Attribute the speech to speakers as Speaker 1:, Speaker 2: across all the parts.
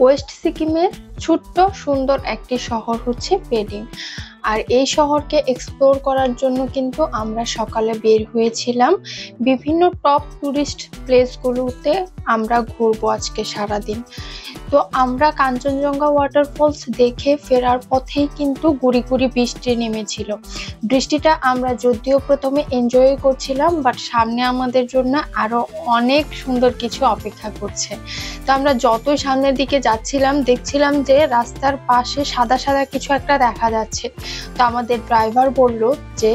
Speaker 1: West সিকিমের ছোট্ট সুন্দর একটি শহর হচ্ছে পেলিং। আর এই শহরকে এক্সপ্লোর করার জন্য কিন্তু আমরা সকালে বের হয়েছিলাম। বিভিন্ন টপ টুরিস্ট প্লেসগুলোতে আমরা ঘুরবো আজকে সারাদিন। তো আমরা কাঞ্চনজঙ্ঘা ওয়াটারফলস দেখে ফেরার পথেই কিন্তু গুড়ি গুড়ি বৃষ্টি নেমেছিল। বৃষ্টিটা আমরা যদিও প্রথমে এনজয় করছিলাম, বাট সামনে আমাদের জন্য আরো অনেক সুন্দর কিছু অপেক্ষা করছে। তো আমরা যতই সামনের দিকে যাচ্ছিলাম দেখছিলাম যে রাস্তার পাশে সাদা সাদা কিছু একটা দেখা যাচ্ছে। তো আমাদের ড্রাইভার বলল যে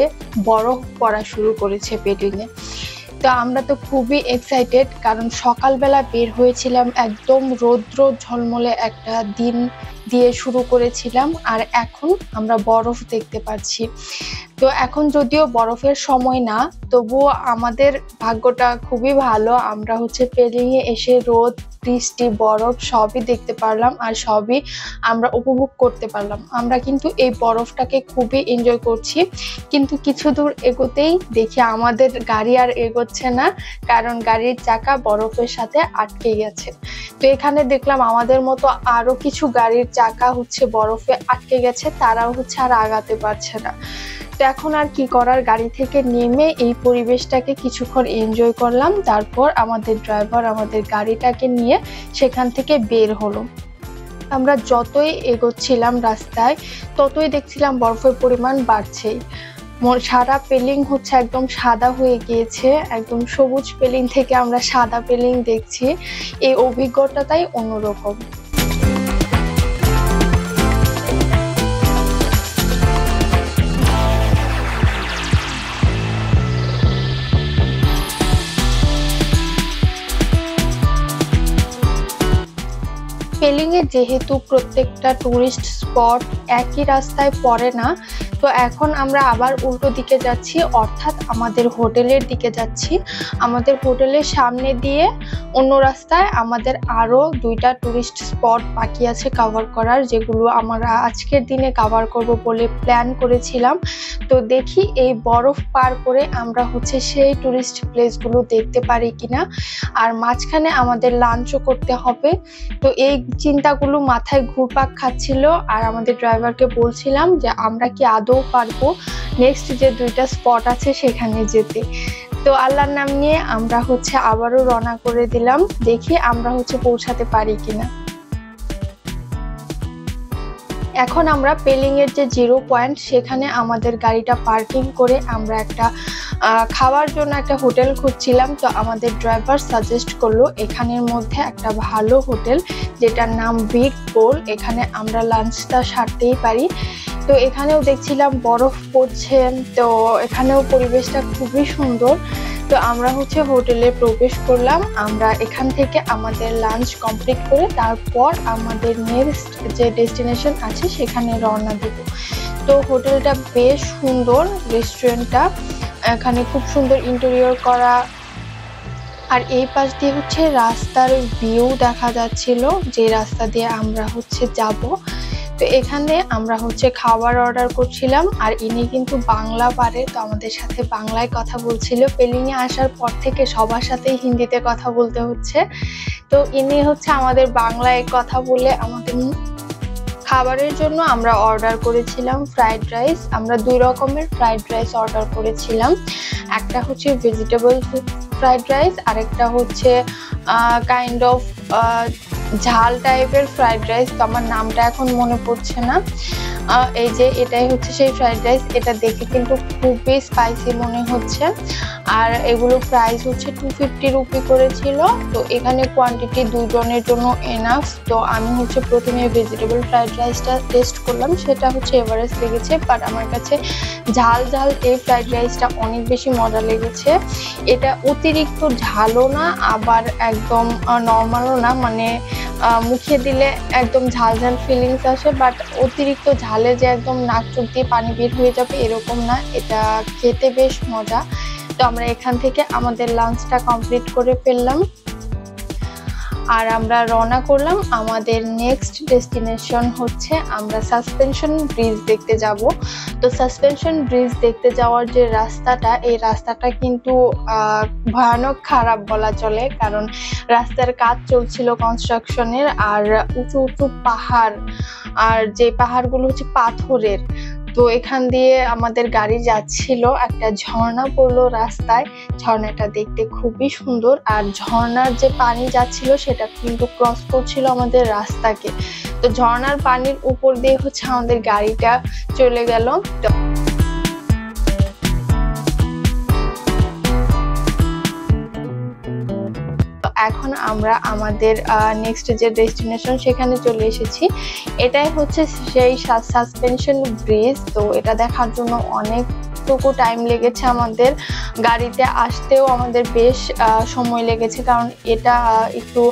Speaker 1: বরফ পড়া শুরু করেছে পেলিংয়ে। তো আমরা তো খুবই এক্সাইটেড, কারণ সকালবেলা বের হয়েছিলাম, একদম রৌদ্র ঝলমলে একটা দিন দিয়ে শুরু করেছিলাম, আর এখন আমরা বরফ দেখতে পাচ্ছি। তো এখন যদিও বরফের সময় না, তবুও আমাদের ভাগ্যটা খুবই ভালো। আমরা হচ্ছে পেলিংয়ে এসে রোদ, বৃষ্টি, বরফ সবই দেখতে পারলাম, আর সবই আমরা উপভোগ করতে পারলাম। আমরা কিন্তু এই বরফটাকে খুবই এনজয় করছি। কিন্তু কিছু দূর এগোতেই দেখি আমাদের গাড়ি আর এগোচ্ছে না, কারণ গাড়ির চাকা বরফের সাথে আটকে গেছে। তো এখানে দেখলাম আমাদের মতো আরো কিছু গাড়ির চাকা হচ্ছে বরফে আটকে গেছে, তারাও হচ্ছে আর আগাতে পারছে না। তো এখন আর কি করার, গাড়ি থেকে নেমে এই পরিবেশটাকে কিছুক্ষণ এনজয় করলাম। তারপর আমাদের ড্রাইভার আমাদের গাড়িটাকে নিয়ে সেখান থেকে বের হলো। আমরা যতই এগোচ্ছিলাম রাস্তায়, ততই দেখছিলাম বরফের পরিমাণ বাড়ছেই। সারা পেলিং হচ্ছে একদম সাদা হয়ে গিয়েছে, একদম সবুজ পেলিং থেকে আমরা সাদা পেলিং দেখছি। এই অভিজ্ঞতাটাই অন্যরকম। পেলিংয়ে যেহেতু প্রত্যেকটা টুরিস্ট স্পট একই রাস্তায় পড়ে না, তো এখন আমরা আবার উল্টো দিকে যাচ্ছি, অর্থাৎ আমাদের হোটেলের দিকে যাচ্ছি। আমাদের হোটেলের সামনে দিয়ে অন্য রাস্তায় আমাদের আরো 2টা টুরিস্ট স্পট বাকি আছে কভার করার, যেগুলো আমরা আজকের দিনে কভার করব বলে প্ল্যান করেছিলাম। তো দেখি এই বরফ পার করে আমরা হচ্ছে সেই টুরিস্ট প্লেসগুলো দেখতে পারি কিনা। আর মাঝখানে আমাদের লাঞ্চও করতে হবে। তো এই চিন্তাগুলো মাথায় ঘুরপাক খাচ্ছিল, আর আমাদের ড্রাইভারকে বলছিলাম যে আমরা কি আদৌ পারবো নেক্সট যে 2টা স্পট আছে সেখানে যেতে। তো আল্লাহর নাম নিয়ে আমরা হচ্ছে আবারও রওনা করে দিলাম, দেখি আমরা হচ্ছে পৌঁছাতে পারি কিনা। এখন আমরা পেলিং এর যে 0 পয়েন্ট, সেখানে আমাদের গাড়িটা পার্কিং করে আমরা একটা খাওয়ার জন্য একটা হোটেল খুঁজছিলাম। তো আমাদের ড্রাইভার সাজেস্ট করলো এখানের মধ্যে একটা ভালো হোটেল, যেটার নাম বিগ বোল। এখানে আমরা লাঞ্চটা সারতেই পারি। তো এখানেও দেখছিলাম বরফ পড়ছে, তো এখানেও পরিবেশটা খুবই সুন্দর। তো আমরা হচ্ছে হোটেলে প্রবেশ করলাম। আমরা এখান থেকে আমাদের লাঞ্চ কমপ্লিট করে তারপর আমাদের নেক্সট যে ডেস্টিনেশন আছে সেখানে রওনা দেব। তো হোটেলটা বেশ সুন্দর, রেস্টুরেন্টটা এখানে খুব সুন্দর ইন্টেরিয়র করা, আর এই পাশ দিয়ে হচ্ছে রাস্তার ভিউ দেখা যাচ্ছিল, যে রাস্তা দিয়ে আমরা হচ্ছে যাব। তো এখানে আমরা হচ্ছে খাবার অর্ডার করছিলাম, আর ইনি কিন্তু বাংলা পারে, তো আমাদের সাথে বাংলায় কথা বলছিল। পেলিংয়ে আসার পর থেকে সবার সাথেই হিন্দিতে কথা বলতে হচ্ছে। তো ইনি হচ্ছে আমাদের বাংলায় কথা বলে আমাদের খাবারের জন্য আমরা অর্ডার করেছিলাম ফ্রাইড রাইস। আমরা 2 রকমের ফ্রাইড রাইস অর্ডার করেছিলাম, একটা হচ্ছে ভেজিটেবল ফ্রাইড রাইস, আরেকটা হচ্ছে কাইন্ড অফ ঝাল টাইপের ফ্রাইড রাইস। তো আমার নামটা এখন মনে পড়ছে না। এই যে এটাই হচ্ছে সেই ফ্রাইড রাইস। এটা দেখে কিন্তু খুবই স্পাইসি মনে হচ্ছে, আর এগুলো প্রাইস হচ্ছে 250 রুপি করেছিল। তো এখানে কোয়ান্টিটি 2 জনের জন্য এনাফ। তো আমি হচ্ছে প্রথমে ভেজিটেবল ফ্রাইড রাইসটা টেস্ট করলাম, সেটা হচ্ছে এভারেস্ট লেগেছে, বাট আমার কাছে ঝাল ঝাল এই ফ্রাইড রাইসটা অনেক বেশি মজা লেগেছে। এটা অতিরিক্ত ঝালও না, আবার একদম নর্মালও না, মানে মুখে দিলে একদম ঝাল ঝাল ফিলিংস আসে, বাট অতিরিক্ত ঝালে যে একদম নাক চোখ দিয়ে পানি বের হয়ে যাবে এরকম না। এটা খেতে বেশ মজা। তো আমরা এখান থেকে আমাদের লাঞ্চটা কমপ্লিট করে ফেললাম। আর আমরা রওনা করলাম। আমাদের নেক্সট ডেস্টিনেশন হচ্ছে আমরা সাসপেনশন ব্রিজ দেখতে যাব। তো সাসপেনশন ব্রিজ দেখতে যাওয়ার যে রাস্তাটা, এই রাস্তাটা কিন্তু ভয়ানক খারাপ বলা চলে, কারণ রাস্তার কাজ চলছিল কনস্ট্রাকশনের, আর উঁচু উঁচু পাহাড়, আর যে পাহাড়গুলো হচ্ছে পাথরের। তো এখান দিয়ে আমাদের গাড়ি যাচ্ছিল, একটা ঝর্ণা পড়লো রাস্তায়। ঝর্ণাটা দেখতে খুবই সুন্দর, আর ঝর্ণার যে পানি যাচ্ছিল সেটা কিন্তু ক্রস করছিল আমাদের রাস্তাকে। তো ঝর্ণার পানির উপর দিয়ে হচ্ছে আমাদের গাড়িটা চলে গেল। এখন আমরা আমাদের নেক্সট যে ডেস্টিনেশন সেখানে চলে এসেছি। এটাই হচ্ছে সেই সাসপেনশন ব্রিজ। তো এটা দেখার জন্য অনেকটুকু টাইম লেগেছে আমাদের, গাড়িতে আসতেও আমাদের বেশ সময় লেগেছে, কারণ এটা একটু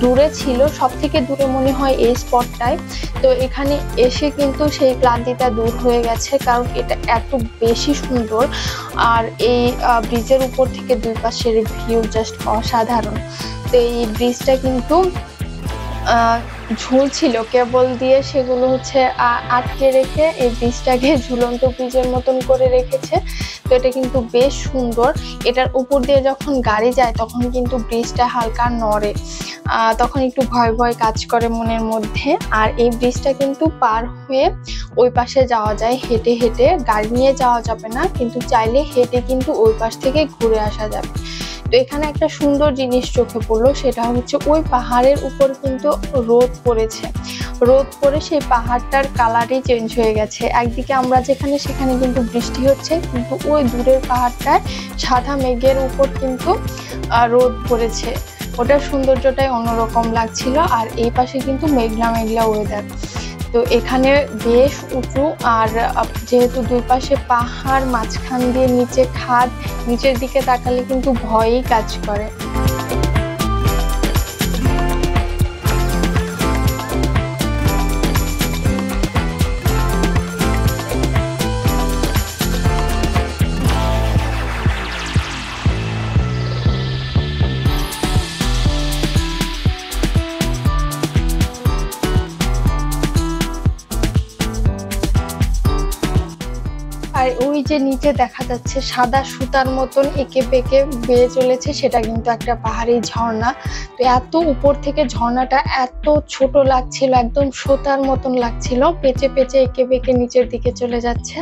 Speaker 1: দূরে ছিল, সব থেকে দূরে মনে হয় এই স্পটটায়। তো এখানে এসে কিন্তু সেই ক্লান্তিটা দূর হয়ে গেছে, কারণ এটা এত বেশি সুন্দর। আর এই ব্রিজের উপর থেকে দুই পাশের ভিউ জাস্ট অসাধারণ। তো এই ব্রিজটা কিন্তু ঝুলছিল কেবল দিয়ে, সেগুলো হচ্ছে আটকে রেখে এই ব্রিজটাকে ঝুলন্ত ব্রিজের মতন করে রেখেছে। তো এটা কিন্তু বেশ সুন্দর। এটার উপর দিয়ে যখন গাড়ি যায় তখন কিন্তু ব্রিজটা হালকা নড়ে, তখন একটু ভয় ভয় কাজ করে মনের মধ্যে। আর এই ব্রিজটা কিন্তু পার হয়ে ওই পাশে যাওয়া যায় হেঁটে হেঁটে, গাড়ি নিয়ে যাওয়া যাবে না, কিন্তু চাইলে হেঁটে কিন্তু ওই পাশ থেকে ঘুরে আসা যাবে। তো এখানে একটা সুন্দর জিনিস চোখে পড়লো, সেটা হচ্ছে ওই পাহাড়ের উপর কিন্তু রোদ পড়েছে। রোদ পড়ে সেই পাহাড়টার কালারই চেঞ্জ হয়ে গেছে। একদিকে আমরা যেখানে সেখানে কিন্তু বৃষ্টি হচ্ছে, কিন্তু ওই দূরের পাহাড়টায় সাদা মেঘের উপর কিন্তু রোদ পড়েছে। ওটার সৌন্দর্যটাই অন্যরকম লাগছিল। আর এই পাশে কিন্তু মেঘলা মেঘলা ওয়েদার। তো এখানে বেশ উঁচু, আর যেহেতু দুই পাশে পাহাড়, মাঝখান দিয়ে নিচে খাদ, নিচের দিকে তাকালে কিন্তু ভয়ই কাজ করে। আর ওই যে নিচে দেখা যাচ্ছে সাদা সুতার মতন এঁকে বেঁকে বেয়ে চলেছে, সেটা কিন্তু একটা পাহাড়ি ঝর্ণা। তো এত উপর থেকে ঝর্ণাটা এত ছোট লাগছিল, একদম সুতার মতন লাগছিল, পেঁচে পেঁচে এঁকে বেঁকে নিচের দিকে চলে যাচ্ছে।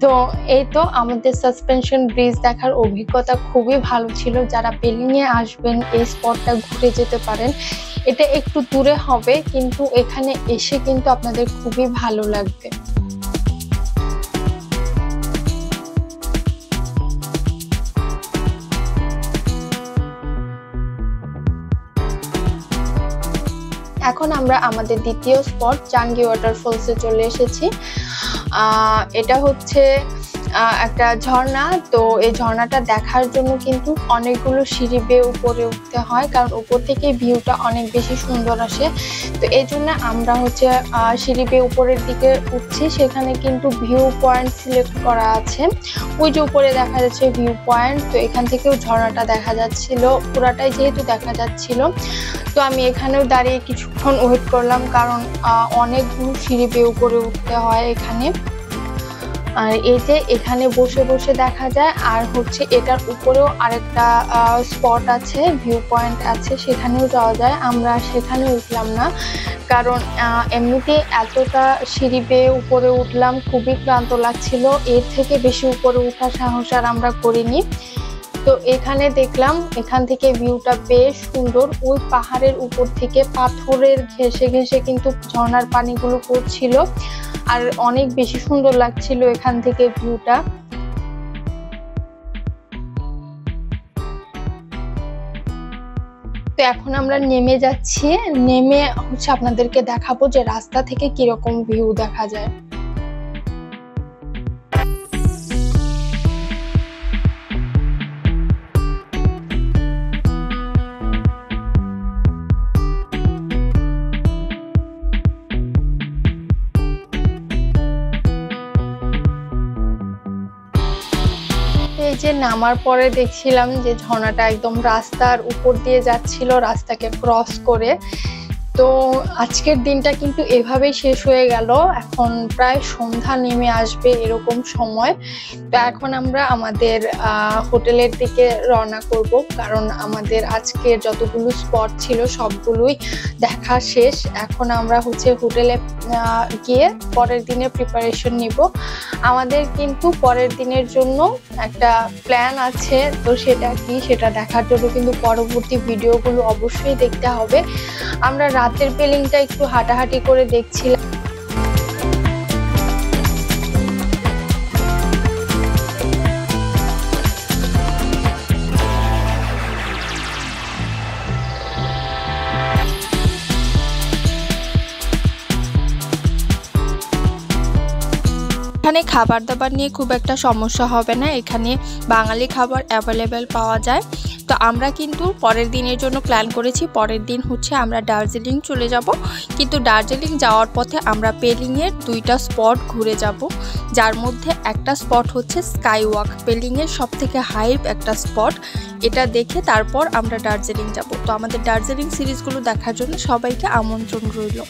Speaker 1: তো এই তো আমাদের সাসপেনশন ব্রিজ দেখার অভিজ্ঞতা খুবই ভালো ছিল। যারা পেলিংয়ে আসবেন এই স্পটটা ঘুরে যেতে পারেন। এটা একটু দূরে হবে, কিন্তু এখানে এসে কিন্তু আপনাদের খুবই ভালো লাগবে। এখন আমরা আমাদের দ্বিতীয় স্পট চাঙ্গি ওয়াটারফলসে চলে এসেছি। এটা হচ্ছে একটা ঝর্ণা। তো এই ঝর্ণাটা দেখার জন্য কিন্তু অনেকগুলো সিঁড়ি বেয়ে উপরে উঠতে হয়, কারণ উপর থেকে ভিউটা অনেক বেশি সুন্দর আসে। তো এই জন্য আমরা হচ্ছে সিঁড়ি বেয়ে উপরের দিকে উঠছি। সেখানে কিন্তু ভিউ পয়েন্ট সিলেক্ট করা আছে, ওই যে উপরে দেখা যাচ্ছে ভিউ পয়েন্ট। তো এখান থেকেও ঝর্ণাটা দেখা যাচ্ছিল, পুরাটাই যেহেতু দেখা যাচ্ছিল। তো আমি এখানেও দাঁড়িয়ে কিছুক্ষণ ওয়েট করলাম, কারণ অনেকগুলো সিঁড়ি বেয়ে উপরে উঠতে হয় এখানে। আর এই যে এখানে বসে বসে দেখা যায়। আর হচ্ছে এটার উপরেও আরেকটা স্পট আছে, ভিউ পয়েন্ট আছে, সেখানেও যাওয়া যায়। আমরা সেখানে উঠলাম না, কারণ এমনিতে এতটা সিঁড়ি বেয়ে উপরে উঠলাম, খুবই ক্লান্ত লাগছিল। এর থেকে বেশি উপরে ওঠার সাহস আর আমরা করিনি। তো এখানে দেখলাম, এখান থেকে ভিউটা বেশ সুন্দর। ওই পাহাড়ের উপর থেকে পাথরের ঘেঁষে ঘেঁষে কিন্তু ঝর্ণার পানিগুলো পড়ছিল, আর অনেক বেশি সুন্দর লাগছিল এখান থেকে ভিউটা। তো এখন আমরা নেমে যাচ্ছি, নেমে হচ্ছে আপনাদেরকে দেখাবো যে রাস্তা থেকে কিরকম ভিউ দেখা যায়। এই যে থেকে নামার পরে দেখছিলাম যে ঝর্ণাটা একদম রাস্তার উপর দিয়ে যাচ্ছিল, রাস্তাকে ক্রস করে। তো আজকের দিনটা কিন্তু এভাবেই শেষ হয়ে গেল। এখন প্রায় সন্ধ্যা নেমে আসবে এরকম সময়। তো এখন আমরা আমাদের হোটেলের দিকে রওনা করব, কারণ আমাদের আজকের যতগুলো স্পট ছিল সবগুলোই দেখা শেষ। এখন আমরা হোটেলে গিয়ে পরের দিনের প্রিপারেশন নিব। আমাদের কিন্তু পরের দিনের জন্য একটা প্ল্যান আছে, তো সেটা কি সেটা দেখার জন্য কিন্তু পরবর্তী ভিডিওগুলো অবশ্যই দেখতে হবে। আমরা রাতের পেলিংটা একটু হাঁটাহাঁটি করে দেখছিলাম। এখানে খাবার দাবার নিয়ে খুব একটা সমস্যা হবে না, এখানে বাঙালি খাবার অ্যাভেলেবেল পাওয়া যায়। তো আমরা কিন্তু পরের দিনের জন্য প্ল্যান করেছি, পরের দিন আমরা দার্জিলিং চলে যাব। কিন্তু দার্জিলিং যাওয়ার পথে আমরা পেলিংয়ের 2টা স্পট ঘুরে যাব, যার মধ্যে একটা স্পট হচ্ছে স্কাই ওয়াক, পেলিংয়ের সবথেকে হাইপ একটা স্পট। এটা দেখে তারপর আমরা দার্জিলিং যাব। তো আমাদের দার্জিলিং সিরিজগুলো দেখার জন্য সবাইকে আমন্ত্রণ রইল।